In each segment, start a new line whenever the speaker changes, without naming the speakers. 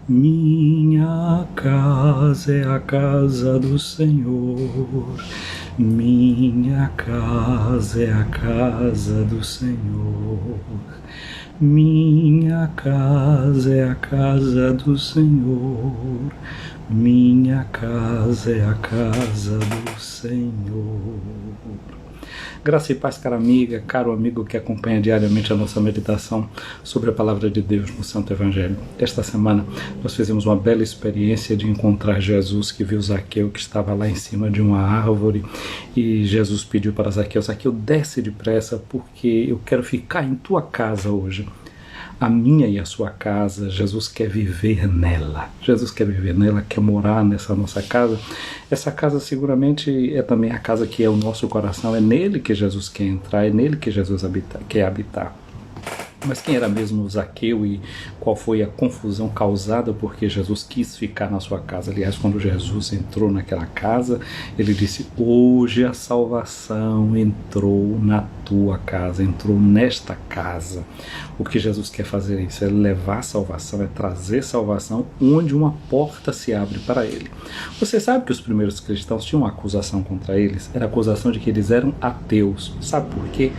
Minha casa é a casa do Senhor. Minha casa é a casa do Senhor. Minha casa é a casa do Senhor. Minha casa é a casa do Senhor. Graça e paz, cara amiga, caro amigo que acompanha diariamente a nossa meditação sobre a Palavra de Deus no Santo Evangelho. Esta semana nós fizemos uma bela experiência de encontrar Jesus, que viu Zaqueu, que estava lá em cima de uma árvore, e Jesus pediu para Zaqueu: Zaqueu, desce depressa, porque eu quero ficar em tua casa hoje. A minha e a sua casa, Jesus quer viver nela. Jesus quer viver nela, quer morar nessa nossa casa. Essa casa seguramente é também a casa que é o nosso coração. É nele que Jesus quer entrar, é nele que Jesus quer habitar. Mas quem era mesmo Zaqueu e qual foi a confusão causada porque Jesus quis ficar na sua casa? Aliás, quando Jesus entrou naquela casa, ele disse: hoje a salvação entrou na tua casa, entrou nesta casa. O que Jesus quer fazer é isso, é levar salvação, é trazer salvação onde uma porta se abre para ele. Você sabe que os primeiros cristãos tinham uma acusação contra eles? Era a acusação de que eles eram ateus. Sabe por quê?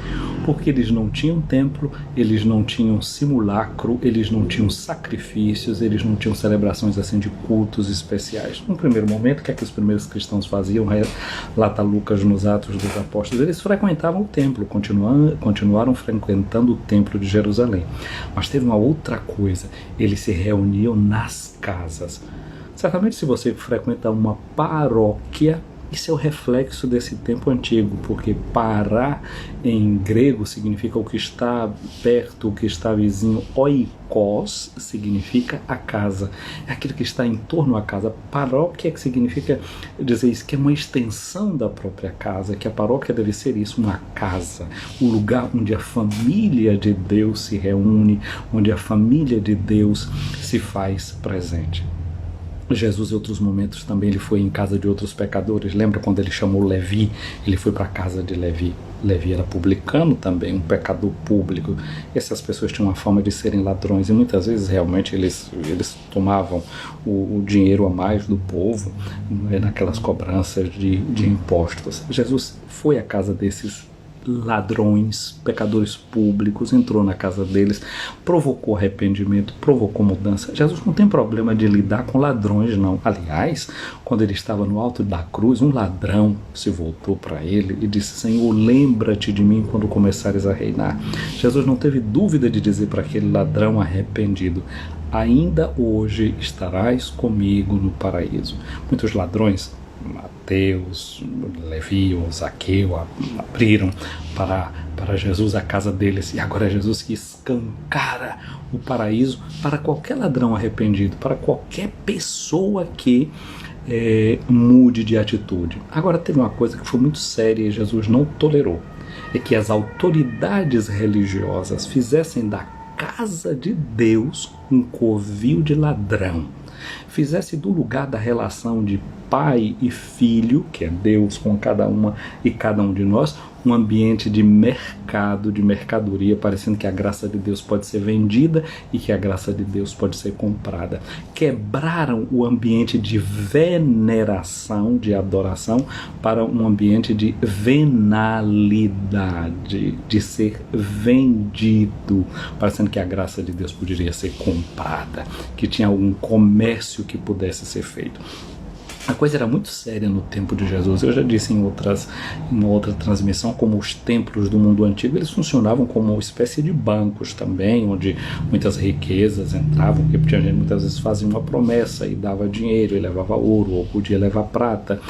Porque eles não tinham templo, eles não tinham simulacro, eles não tinham sacrifícios, eles não tinham celebrações assim de cultos especiais. No primeiro momento, o que é que os primeiros cristãos faziam? Lá está Lucas nos Atos dos Apóstolos. Eles frequentavam o templo, continuaram frequentando o templo de Jerusalém. Mas teve uma outra coisa: eles se reuniam nas casas. Certamente, se você frequenta uma paróquia, isso é o reflexo desse tempo antigo, porque pará em grego significa o que está perto, o que está vizinho. Oikos significa a casa, é aquilo que está em torno à casa. Paróquia, que significa dizer isso, que é uma extensão da própria casa, que a paróquia deve ser isso, uma casa, o lugar onde a família de Deus se reúne, onde a família de Deus se faz presente. Jesus, em outros momentos, também ele foi em casa de outros pecadores. Lembra quando ele chamou Levi? Ele foi para a casa de Levi. Levi era publicano também, um pecador público. Essas pessoas tinham uma fama de serem ladrões e muitas vezes realmente eles tomavam o dinheiro a mais do povo, naquelas cobranças de impostos. Jesus foi à casa desses ladrões, pecadores públicos, entrou na casa deles, provocou arrependimento, provocou mudança. Jesus não tem problema de lidar com ladrões, não. Aliás, quando ele estava no alto da cruz, um ladrão se voltou para ele e disse: Senhor, lembra-te de mim quando começares a reinar. Jesus não teve dúvida de dizer para aquele ladrão arrependido: ainda hoje estarás comigo no paraíso. Muitos ladrões, Mateus, Levi ou Zaqueu, abriram para Jesus a casa deles, e agora é Jesus que escancara o paraíso para qualquer ladrão arrependido, para qualquer pessoa que mude de atitude. Agora, teve uma coisa que foi muito séria e Jesus não tolerou: é que as autoridades religiosas fizessem da casa de Deus um covil de ladrão, fizesse do lugar da relação de pai e filho, que é Deus com cada uma e cada um de nós, um ambiente de mercado, de mercadoria, parecendo que a graça de Deus pode ser vendida e que a graça de Deus pode ser comprada. Quebraram o ambiente de veneração, de adoração, para um ambiente de venalidade, de ser vendido, parecendo que a graça de Deus poderia ser comprada, que tinha algum comércio que pudesse ser feito. A coisa era muito séria no tempo de Jesus. Eu já disse em uma outra transmissão como os templos do mundo antigo, eles funcionavam como uma espécie de bancos também, onde muitas riquezas entravam, porque tinha gente muitas vezes fazia uma promessa e dava dinheiro, e levava ouro, ou podia levar prata,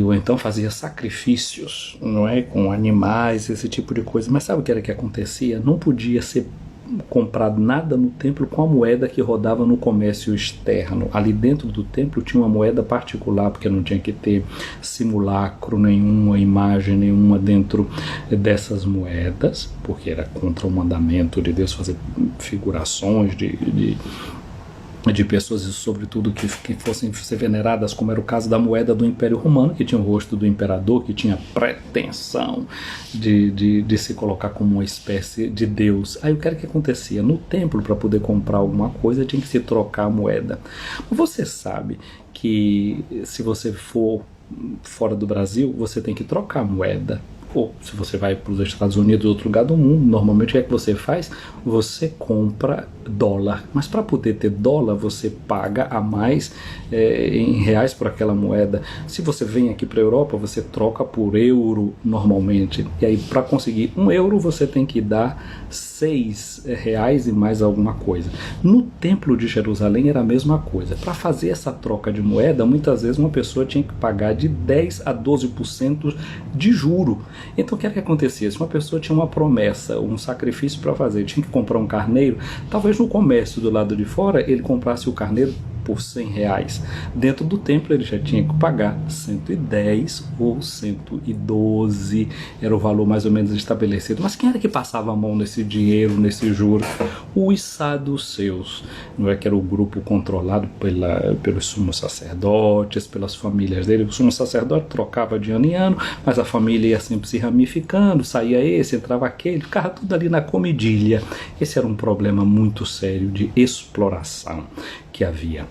ou então fazia sacrifícios, não é, com animais, esse tipo de coisa. Mas sabe o que era que acontecia? Não podia ser comprado nada no templo com a moeda que rodava no comércio externo. Ali dentro do templo tinha uma moeda particular, porque não tinha que ter simulacro nenhuma, imagem nenhuma dentro dessas moedas, porque era contra o mandamento de Deus fazer figurações de de pessoas, e sobretudo que fossem ser veneradas, como era o caso da moeda do Império Romano, que tinha o rosto do imperador, que tinha pretensão de se colocar como uma espécie de Deus. Aí o que era que acontecia? No templo, para poder comprar alguma coisa, tinha que se trocar a moeda. Você sabe que se você for fora do Brasil, você tem que trocar a moeda. Ou se você vai para os Estados Unidos ou outro lugar do mundo, normalmente o que é que você faz? Você compra dólar. Mas para poder ter dólar, você paga a mais em reais por aquela moeda. Se você vem aqui para a Europa, você troca por euro normalmente. E aí para conseguir €1, você tem que dar R$6 e mais alguma coisa. No Templo de Jerusalém era a mesma coisa. Para fazer essa troca de moeda, muitas vezes uma pessoa tinha que pagar de 10 a 12% de juro. Então o que é que acontecia? Se uma pessoa tinha uma promessa, um sacrifício para fazer, tinha que comprar um carneiro, talvez no comércio do lado de fora ele comprasse o carneiro por R$100. Dentro do templo ele já tinha que pagar 110 ou 112, era o valor mais ou menos estabelecido. Mas quem era que passava a mão nesse dinheiro, nesse juro? Os saduceus, não é, que era o grupo controlado pelos sumos sacerdotes, pelas famílias dele. O sumo sacerdote trocava de ano em ano, mas a família ia sempre se ramificando, saía esse, entrava aquele, ficava tudo ali na comidilha. Esse era um problema muito sério de exploração que havia.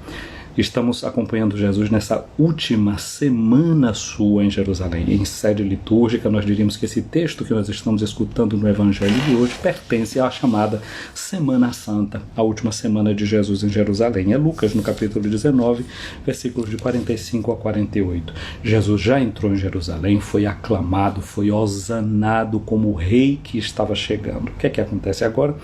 Estamos acompanhando Jesus nessa última semana sua em Jerusalém. Em sede litúrgica, nós diríamos que esse texto que nós estamos escutando no Evangelho de hoje pertence à chamada Semana Santa, a última semana de Jesus em Jerusalém. É Lucas, no capítulo 19, versículos de 45 a 48. Jesus já entrou em Jerusalém, foi aclamado, foi hosanado como o rei que estava chegando. O que é que acontece agora?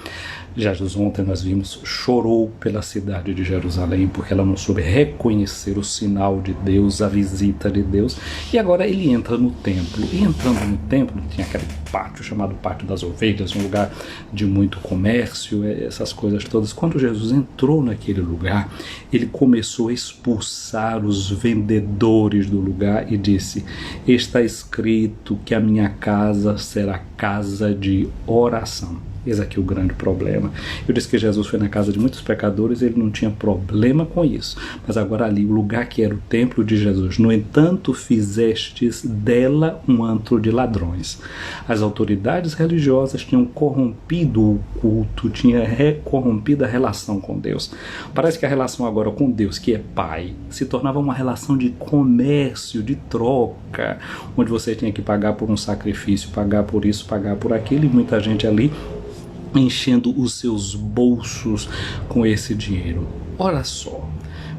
Jesus, ontem nós vimos, chorou pela cidade de Jerusalém, porque ela não soube reconhecer o sinal de Deus, a visita de Deus, e agora ele entra no templo. E entrando no templo, tinha aquele pátio chamado Pátio das Ovelhas, um lugar de muito comércio, essas coisas todas. Quando Jesus entrou naquele lugar, ele começou a expulsar os vendedores do lugar e disse: está escrito que a minha casa será casa de oração. Eis aqui o grande problema. Eu disse que Jesus foi na casa de muitos pecadores e ele não tinha problema com isso. Mas agora ali, o lugar que era o templo de Jesus, no entanto, fizestes dela um antro de ladrões. As autoridades religiosas tinham corrompido o culto, tinham corrompido a relação com Deus. Parece que a relação agora com Deus, que é Pai, se tornava uma relação de comércio, de troca, onde você tinha que pagar por um sacrifício, pagar por isso, pagar por aquilo, e muita gente ali enchendo os seus bolsos com esse dinheiro. Ora só,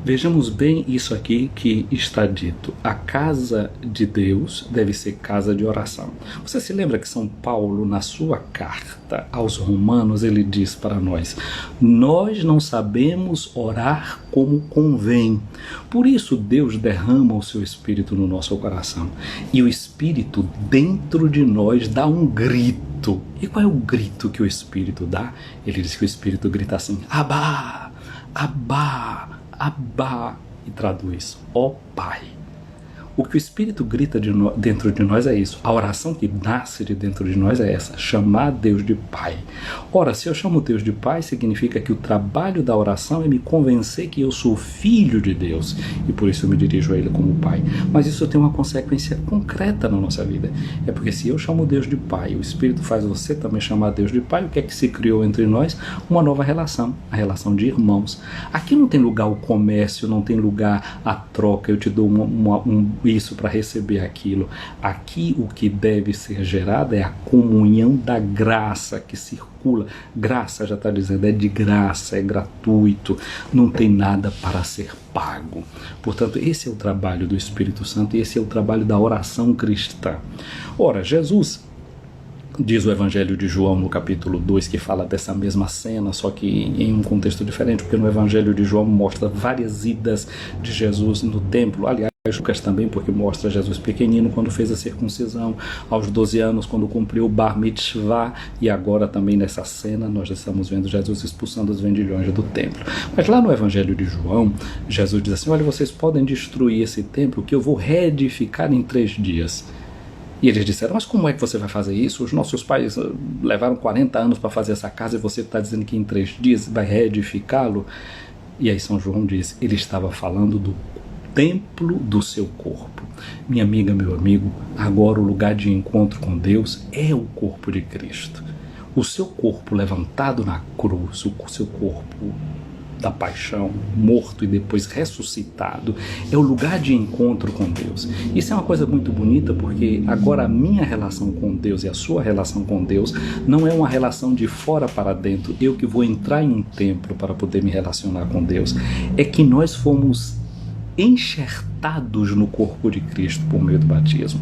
vejamos bem isso aqui que está dito. A casa de Deus deve ser casa de oração. Você se lembra que São Paulo, na sua carta aos Romanos, ele diz para nós: nós não sabemos orar como convém. Por isso Deus derrama o seu Espírito no nosso coração. E o Espírito dentro de nós dá um grito. E qual é o grito que o Espírito dá? Ele diz que o Espírito grita assim: Abá, Abá, Abá, e traduz: ó Pai. O que o Espírito grita dentro de nós é isso. A oração que nasce de dentro de nós é essa: chamar Deus de Pai. Ora, se eu chamo Deus de Pai, significa que o trabalho da oração é me convencer que eu sou filho de Deus, e por isso eu me dirijo a Ele como Pai. Mas isso tem uma consequência concreta na nossa vida. É porque se eu chamo Deus de Pai, o Espírito faz você também chamar Deus de Pai, o que é que se criou entre nós? Uma nova relação, a relação de irmãos. Aqui não tem lugar o comércio, não tem lugar a troca, eu te dou isso para receber aquilo. Aqui o que deve ser gerado é a comunhão da graça que circula. Graça, já está dizendo, é de graça, é gratuito, não tem nada para ser pago. Portanto, esse é o trabalho do Espírito Santo e esse é o trabalho da oração cristã. Ora, Jesus, diz o Evangelho de João no capítulo 2, que fala dessa mesma cena, só que em um contexto diferente, porque no Evangelho de João mostra várias idas de Jesus no templo. Aliás, Lucas também, porque mostra Jesus pequenino quando fez a circuncisão, aos 12 anos quando cumpriu o Bar Mitzvah, e agora também nessa cena nós estamos vendo Jesus expulsando os vendilhões do templo. Mas lá no Evangelho de João, Jesus diz assim: olha, vocês podem destruir esse templo que eu vou reedificar em 3 dias. E eles disseram: mas como é que você vai fazer isso? Os nossos pais levaram 40 anos para fazer essa casa e você está dizendo que em 3 dias vai reedificá-lo? E aí São João diz, ele estava falando do templo do seu corpo. Minha amiga, meu amigo, agora o lugar de encontro com Deus é o corpo de Cristo. O seu corpo levantado na cruz, o seu corpo da paixão, morto e depois ressuscitado, é o lugar de encontro com Deus. Isso é uma coisa muito bonita, porque agora a minha relação com Deus e a sua relação com Deus não é uma relação de fora para dentro, eu que vou entrar em um templo para poder me relacionar com Deus. É que nós fomos enxertados no corpo de Cristo por meio do batismo.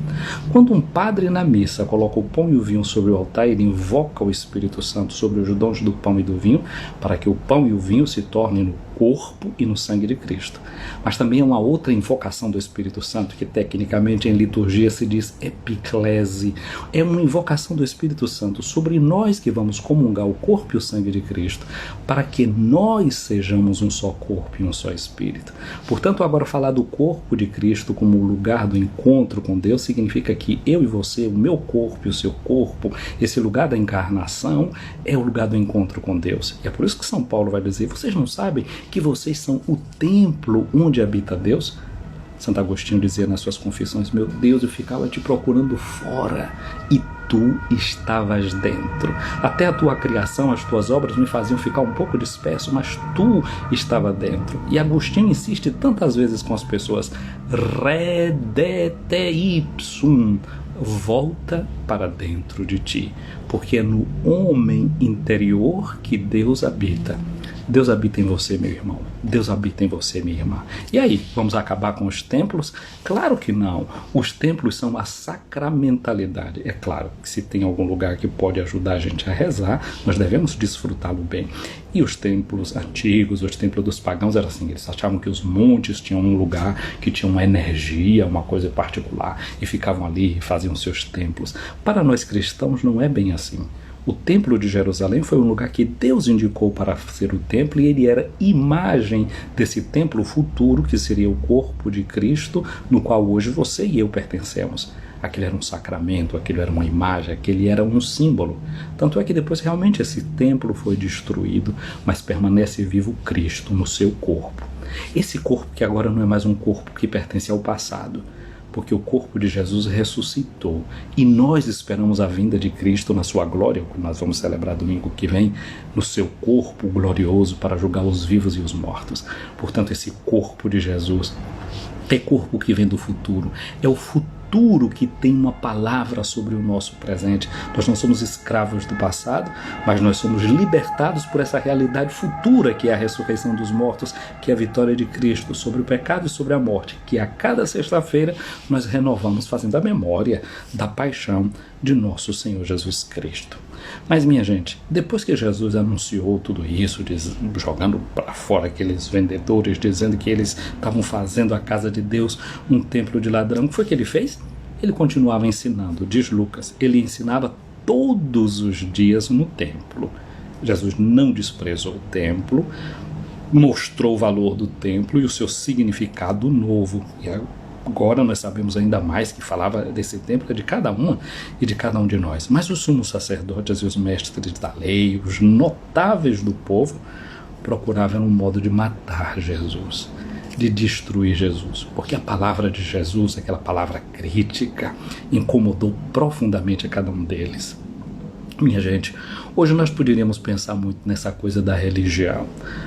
Quando um padre na missa coloca o pão e o vinho sobre o altar, ele invoca o Espírito Santo sobre os dons do pão e do vinho, para que o pão e o vinho se tornem no corpo e no sangue de Cristo. Mas também é uma outra invocação do Espírito Santo, que tecnicamente em liturgia se diz epiclese. É uma invocação do Espírito Santo sobre nós que vamos comungar o corpo e o sangue de Cristo, para que nós sejamos um só corpo e um só Espírito. Portanto, agora falar do corpo de Cristo como o lugar do encontro com Deus significa que eu e você, o meu corpo e o seu corpo, esse lugar da encarnação é o lugar do encontro com Deus. E é por isso que São Paulo vai dizer, vocês não sabem que vocês são o templo onde habita Deus? Santo Agostinho dizia nas suas confissões, meu Deus, eu ficava te procurando fora e tu estavas dentro. Até a tua criação, as tuas obras me faziam ficar um pouco disperso, mas tu estava dentro. E Agostinho insiste tantas vezes com as pessoas, redete ipsum, volta para dentro de ti, porque é no homem interior que Deus habita. Deus habita em você, meu irmão. Deus habita em você, minha irmã. E aí, vamos acabar com os templos? Claro que não. Os templos são a sacramentalidade. É claro que se tem algum lugar que pode ajudar a gente a rezar, nós devemos desfrutá-lo bem. E os templos antigos, os templos dos pagãos, era assim, eles achavam que os montes tinham um lugar que tinha uma energia, uma coisa particular, e ficavam ali e faziam seus templos. Para nós cristãos não é bem assim. O Templo de Jerusalém foi um lugar que Deus indicou para ser o templo, e ele era imagem desse templo futuro, que seria o corpo de Cristo, no qual hoje você e eu pertencemos. Aquele era um sacramento, aquele era uma imagem, aquele era um símbolo. Tanto é que depois realmente esse templo foi destruído, mas permanece vivo Cristo no seu corpo. Esse corpo que agora não é mais um corpo que pertence ao passado, porque o corpo de Jesus ressuscitou e nós esperamos a vinda de Cristo na sua glória, que nós vamos celebrar domingo que vem, no seu corpo glorioso para julgar os vivos e os mortos. Portanto, esse corpo de Jesus é corpo que vem do futuro, é o futuro que tem uma palavra sobre o nosso presente. Nós não somos escravos do passado, mas nós somos libertados por essa realidade futura, que é a ressurreição dos mortos, que é a vitória de Cristo sobre o pecado e sobre a morte, que a cada sexta-feira nós renovamos fazendo a memória da paixão de nosso Senhor Jesus Cristo. Mas, minha gente, depois que Jesus anunciou tudo isso, jogando para fora aqueles vendedores, dizendo que eles estavam fazendo a casa de Deus um templo de ladrão, o que foi que ele fez? Ele continuava ensinando, diz Lucas, ele ensinava todos os dias no templo. Jesus não desprezou o templo, mostrou o valor do templo e o seu significado novo. E agora nós sabemos ainda mais que falava desse templo de cada uma e de cada um de nós. Mas os sumos sacerdotes e os mestres da lei, os notáveis do povo, procuravam um modo de matar Jesus, de destruir Jesus, porque a palavra de Jesus, aquela palavra crítica, incomodou profundamente a cada um deles. Minha gente, hoje nós poderíamos pensar muito nessa coisa da religião.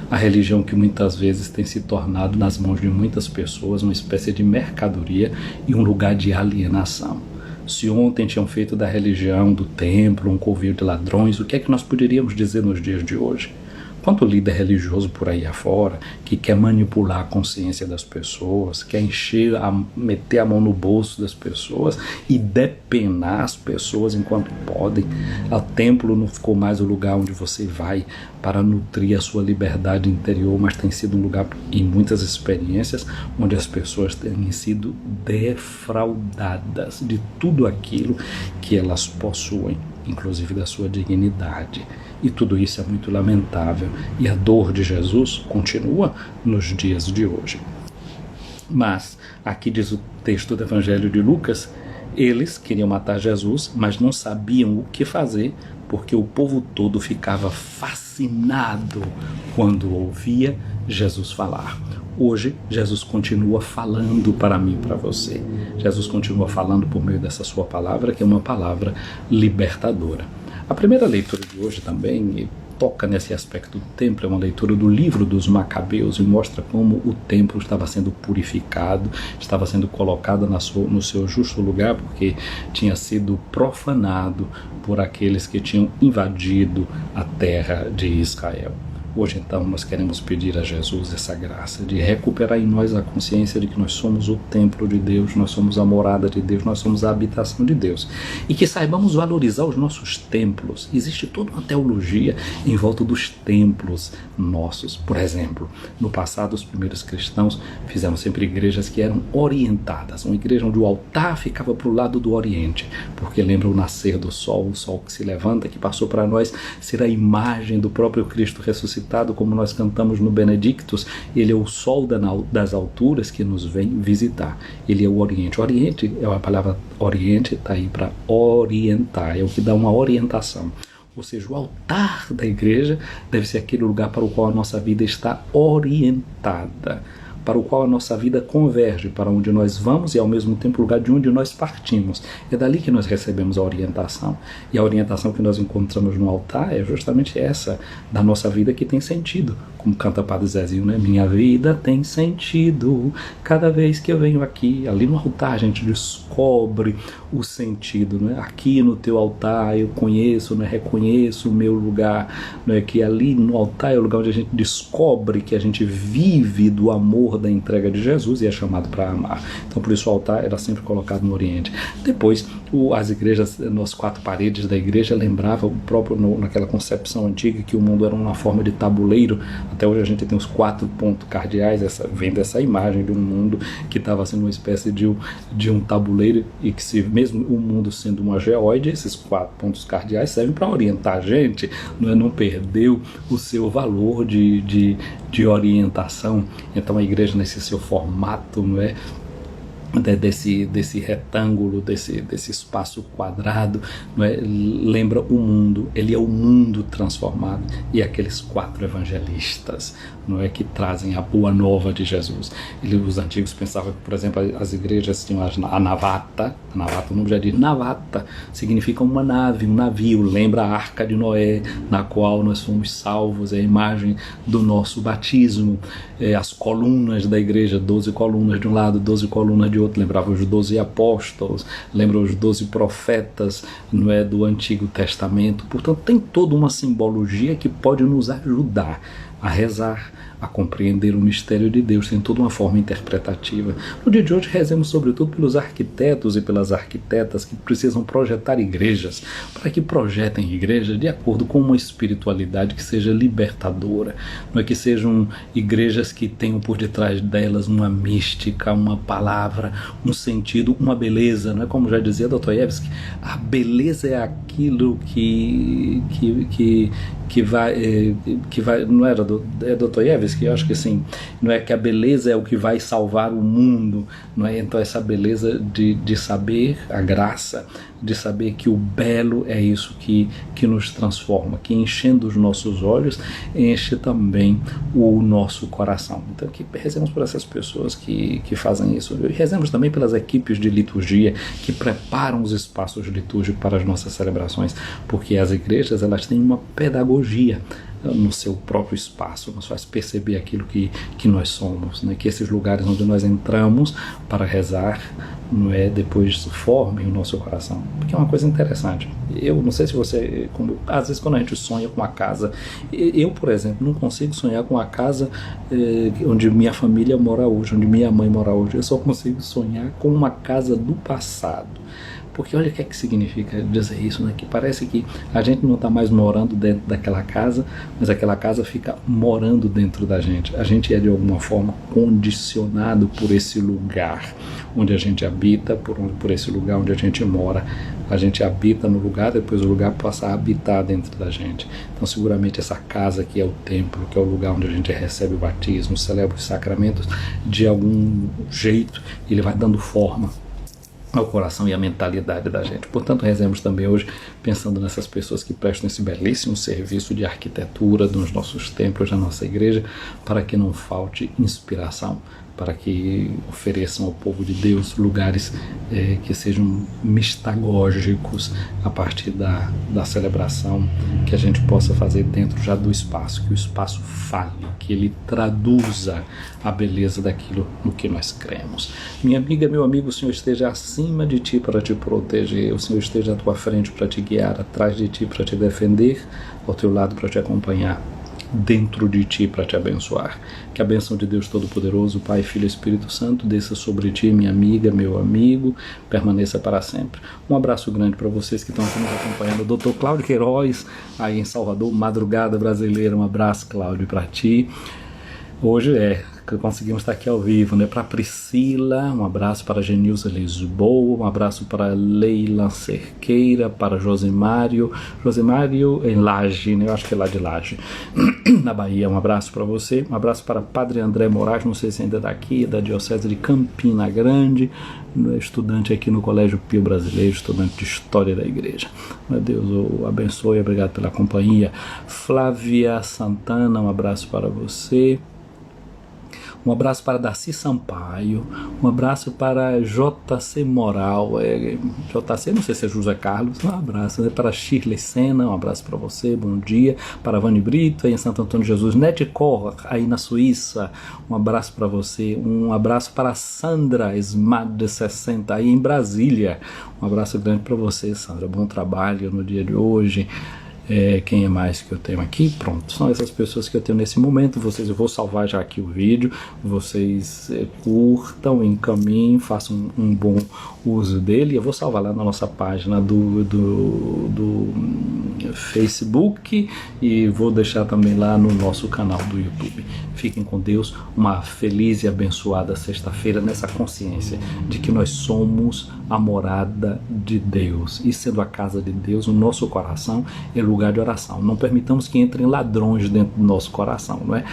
A religião que muitas vezes tem se tornado nas mãos de muitas pessoas uma espécie de mercadoria e um lugar de alienação. Se ontem tinham feito da religião, do templo, um covil de ladrões, o que é que nós poderíamos dizer nos dias de hoje? Quanto líder religioso por aí afora que quer manipular a consciência das pessoas, quer meter a mão no bolso das pessoas e depenar as pessoas enquanto podem. O templo não ficou mais o lugar onde você vai para nutrir a sua liberdade interior, mas tem sido um lugar, em muitas experiências, onde as pessoas têm sido defraudadas de tudo aquilo que elas possuem, inclusive da sua dignidade. E tudo isso é muito lamentável, e a dor de Jesus continua nos dias de hoje. Mas, aqui diz o texto do Evangelho de Lucas, eles queriam matar Jesus, mas não sabiam o que fazer, porque o povo todo ficava fascinado quando ouvia Jesus falar. Hoje, Jesus continua falando para mim e para você. Jesus continua falando por meio dessa sua palavra, que é uma palavra libertadora. A primeira leitura de hoje também toca nesse aspecto do templo, é uma leitura do livro dos Macabeus e mostra como o templo estava sendo purificado, estava sendo colocado no seu justo lugar, porque tinha sido profanado por aqueles que tinham invadido a terra de Israel. Hoje, então, nós queremos pedir a Jesus essa graça de recuperar em nós a consciência de que nós somos o templo de Deus, nós somos a morada de Deus, nós somos a habitação de Deus. E que saibamos valorizar os nossos templos. Existe toda uma teologia em volta dos templos nossos. Por exemplo, no passado, os primeiros cristãos fizeram sempre igrejas que eram orientadas. Uma igreja onde o altar ficava para o lado do oriente, porque lembra o nascer do sol, o sol que se levanta, que passou para nós ser a imagem do próprio Cristo ressuscitado, como nós cantamos no Benedictus. Ele é o sol das alturas que nos vem visitar. Ele é o Oriente. Oriente, a palavra Oriente está aí para orientar, é o que dá uma orientação. Ou seja, o altar da igreja deve ser aquele lugar para o qual a nossa vida está orientada, para o qual a nossa vida converge, para onde nós vamos e ao mesmo tempo o lugar de onde nós partimos. É dali que nós recebemos a orientação. E a orientação que nós encontramos no altar é justamente essa, da nossa vida que tem sentido. Como canta Padre Zezinho, né? Minha vida tem sentido cada vez que eu venho aqui. Ali no altar a gente descobre o sentido, né? Aqui no teu altar eu conheço, né? Reconheço o meu lugar, né? Que ali no altar é o lugar onde a gente descobre que a gente vive do amor da entrega de Jesus e é chamado para amar. Então por isso o altar era sempre colocado no Oriente. Depois as igrejas, nas quatro paredes da igreja, lembrava o próprio, naquela concepção antiga, que o mundo era uma forma de tabuleiro. Até hoje a gente tem os 4 pontos cardeais, vem dessa imagem de um mundo que estava sendo uma espécie de um tabuleiro, e que, se mesmo o mundo sendo uma geóide, esses 4 pontos cardeais servem para orientar a gente, não perdeu o seu valor de orientação. Então a igreja, nesse seu formato, não é, desse retângulo, desse espaço quadrado, não é? Lembra o mundo. Ele é o mundo transformado, e aqueles 4 evangelistas, não é, que trazem a boa nova de Jesus. Os antigos pensavam que, por exemplo, as igrejas tinham a navata. O nome já diz navata, significa uma nave, um navio, lembra a Arca de Noé, na qual nós fomos salvos, é a imagem do nosso batismo. As colunas da igreja, 12 colunas de um lado, 12 colunas de outro, lembrava os 12 apóstolos, lembra os 12 profetas, não é, do Antigo Testamento. Portanto, tem toda uma simbologia que pode nos ajudar a rezar, a compreender o mistério de Deus, tem toda uma forma interpretativa. No dia de hoje, rezemos sobretudo pelos arquitetos e pelas arquitetas que precisam projetar igrejas, para que projetem igrejas de acordo com uma espiritualidade que seja libertadora, não é, que sejam igrejas que tenham por detrás delas uma mística, uma palavra, um sentido, uma beleza, não é, como já dizia Dostoiévski, a beleza é aquilo que vai, não era Dostoiévski, eu acho que sim, não é, que a beleza é o que vai salvar o mundo, não é? Então essa beleza de saber a graça, de saber que o belo é isso que nos transforma, que enchendo os nossos olhos, enche também o nosso coração. Então que rezemos por essas pessoas que fazem isso. Rezemos também pelas equipes de liturgia que preparam os espaços litúrgicos para as nossas celebrações, porque as igrejas, elas têm uma pedagogia no seu próprio espaço, nos faz perceber aquilo que nós somos, né? Que esses lugares onde nós entramos para rezar, não é, depois formem o nosso coração, porque é uma coisa interessante. Eu não sei se você, às vezes quando a gente sonha com uma casa, eu, por exemplo, não consigo sonhar com a casa onde minha família mora hoje, onde minha mãe mora hoje. Eu só consigo sonhar com uma casa do passado. Porque olha o que é que significa dizer isso, né? Que parece que a gente não está mais morando dentro daquela casa, mas aquela casa fica morando dentro da gente. A gente é de alguma forma condicionado por esse lugar onde a gente habita, por esse lugar onde a gente mora. A gente habita no lugar, depois o lugar passa a habitar dentro da gente. Então seguramente essa casa que é o templo, que é o lugar onde a gente recebe o batismo, celebra os sacramentos, de algum jeito ele vai dando forma ao coração e à mentalidade da gente. Portanto, rezemos também hoje pensando nessas pessoas que prestam esse belíssimo serviço de arquitetura dos nossos templos, da nossa igreja, para que não falte inspiração, para que ofereçam ao povo de Deus lugares que sejam mistagógicos a partir da celebração, que a gente possa fazer dentro já do espaço, que o espaço fale, que ele traduza a beleza daquilo no que nós cremos. Minha amiga, meu amigo, o Senhor esteja acima de ti para te proteger, o Senhor esteja à tua frente para te guiar, atrás de ti para te defender, ao teu lado para te acompanhar, dentro de ti para te abençoar. Que a bênção de Deus Todo-Poderoso, Pai, Filho e Espírito Santo, desça sobre ti, minha amiga, meu amigo, permaneça para sempre. Um abraço grande para vocês que estão aqui nos acompanhando. Dr. Cláudio Queiroz, aí em Salvador, Madrugada Brasileira. Um abraço, Cláudio, para ti. Hoje que conseguimos estar aqui ao vivo, né? Para Priscila, um abraço para Genilza Lisboa, um abraço para Leila Cerqueira, para Josemário em Laje, né? Eu acho que é lá de Laje, na Bahia. Um abraço para você, um abraço para Padre André Moraes, não sei se ainda é daqui, da Diocese de Campina Grande, estudante aqui no Colégio Pio Brasileiro, estudante de História da Igreja. Meu Deus o abençoe, obrigado pela companhia. Flávia Santana, um abraço para você. Um abraço para Darcy Sampaio, um abraço para JC Moral, JC, não sei se é José Carlos, um abraço, né? Para Shirley Sena, um abraço para você, bom dia. Para Vani Brito, aí em Santo Antônio de Jesus, Netcor, aí na Suíça, um abraço para você. Um abraço para Sandra Smad, de 60, aí em Brasília, um abraço grande para você, Sandra, bom trabalho no dia de hoje. Quem é mais que eu tenho aqui? Pronto, são essas pessoas que eu tenho nesse momento. Eu vou salvar já aqui o vídeo, vocês curtam, encaminhem, façam um bom uso dele. Eu vou salvar lá na nossa página do Facebook e vou deixar também lá no nosso canal do YouTube. Fiquem com Deus, uma feliz e abençoada sexta-feira, nessa consciência de que nós somos a morada de Deus, e sendo a casa de Deus, o nosso coração é lugar de oração. Não permitamos que entrem ladrões dentro do nosso coração, não é?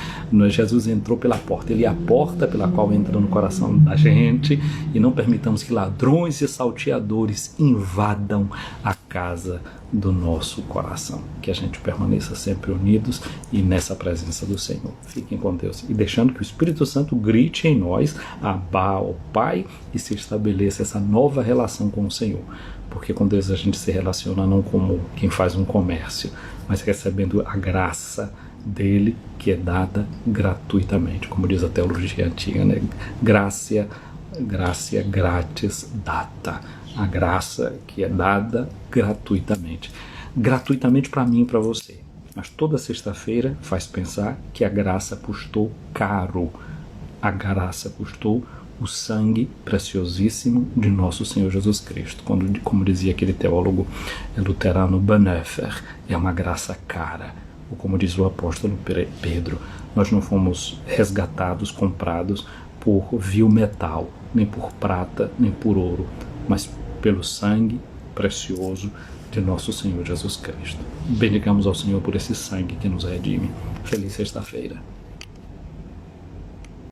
Jesus entrou pela porta, ele é a porta pela qual entra no coração da gente, e não permitamos que ladrões e salteadores invadam a casa do nosso coração. Que a gente permaneça sempre unidos e nessa presença do Senhor. Fiquem com Deus e deixando que o Espírito Santo grite em nós, Abá ao Pai, e se estabeleça essa nova relação com o Senhor. Porque com Deus a gente se relaciona não como quem faz um comércio, mas recebendo a graça dele, que é dada gratuitamente, como diz a teologia antiga, né? Gratia gratis data. A graça que é dada gratuitamente. Gratuitamente para mim e para você. Mas toda sexta-feira faz pensar que a graça custou caro. A graça custou o sangue preciosíssimo de nosso Senhor Jesus Cristo. Como dizia aquele teólogo luterano Bonhoeffer, é uma graça cara. Ou como diz o apóstolo Pedro, nós não fomos resgatados, comprados por vil metal, nem por prata, nem por ouro, mas pelo sangue precioso de nosso Senhor Jesus Cristo. Bendigamos ao Senhor por esse sangue que nos redime. Feliz sexta-feira.